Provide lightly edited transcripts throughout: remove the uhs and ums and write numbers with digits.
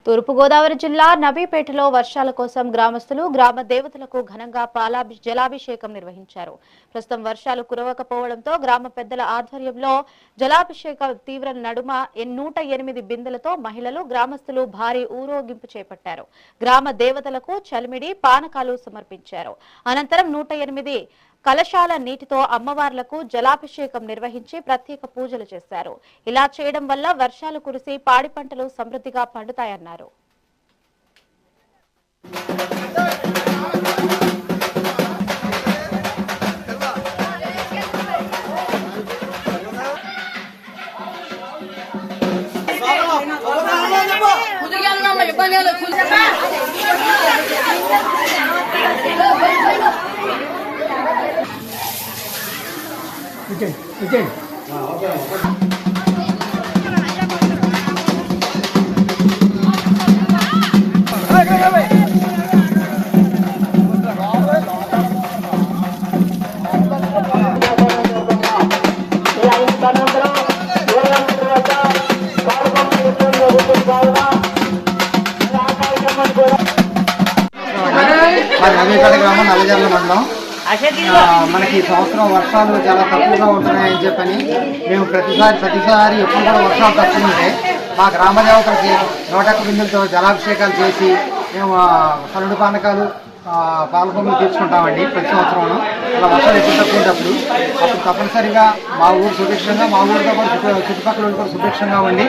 తూర్పుగోదావరి జిల్లా నబీపేటలో వర్షాల కోసం గ్రామస్తులు గ్రామ దేవతలకు ఘనంగా జలాభిషేకం నిర్వహించారు. ప్రస్తుతం వర్షాలు కురవకపోవడంతో గ్రామ పెద్దల ఆధ్వర్యంలో జలాభిషేక తీవ్ర నడుమ 108 బిందెలతో మహిళలు గ్రామస్తులు భారీ ఊరేగింపు చేపట్టారు. గ్రామ దేవతలకు చలిమిడి పానకాలు సమర్పించారు. అనంతరం 108 కలశాల నీటితో అమ్మవార్లకు జలాభిషేకం నిర్వహించి ప్రత్యేక పూజలు చేశారు. ఇలా చేయడం వల్ల వర్షాలు కురిసి పాడి పంటలు సమృద్ధిగా పండుతాయన్నారు. నవీపేట గ్రామం నల్లజర్ల మండలం. మనకి ఈ సంవత్సరం వర్షాలు చాలా తక్కువగా ఉంటున్నాయని చెప్పని మేము ప్రతిసారి ఎప్పుడు కూడా వర్షాలు తక్కువ ఉంటే మా గ్రామ దేవతలకి 101 బిందులతో జలాభిషేకాలు చేసి మేము కరుడు పానకాలు పాలకొమ్ములు తీసుకుంటామండి. ప్రతి సంవత్సరం అలా వర్షాలు ఎక్కువ తక్కువ ఉన్నప్పుడు అప్పుడు తప్పనిసరిగా మా ఊరు సుభిక్షంగా, మా ఊరితో కూడా చుట్టుపక్కల కూడా సుభిక్షంగా ఉండి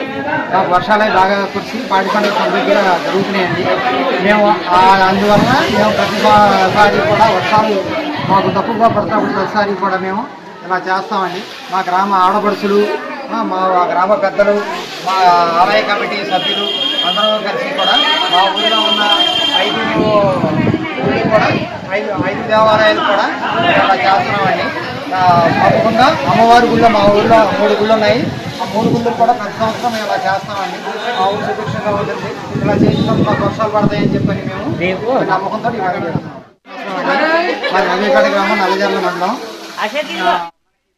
మాకు వర్షాలే బాగా కురిసి పాడి పంటలు సమృద్ధిగా జరుగుతున్నాయండి. మేము అందువలన మేము ప్రతిసారి కూడా వర్షాలు మాకు తక్కువగా పడుతున్నప్పుడు ప్రతిసారి కూడా మేము ఇలా చేస్తామండి. మా గ్రామ ఆడపడుచులు, మా గ్రామ పెద్దలు, మా ఆలయ కమిటీ సభ్యులు అందరూ కలిసి కూడా మా ఊరిలో ఉన్న 5 దేవాలయాలు కూడా ఇలా చేస్తున్నామండి. తప్పకుండా అమ్మవారి గుళ్ళో మా ఊళ్ళో 3 గుళ్ళు ఉన్నాయి. ఆ 3 గుళ్ళు కూడా ప్రతి సంవత్సరం మేము ఇలా చేస్తామండి. మా ఊరు సుభిక్షంగా ఉంటుంది. ఇలా చేసినప్పుడు మాకు వర్షాలు పడతాయని చెప్పని మేము నమ్మకంతో ఇవాళ చేస్తున్నాం. నవీపేట గ్రామం నల్లజర్ల మండలం.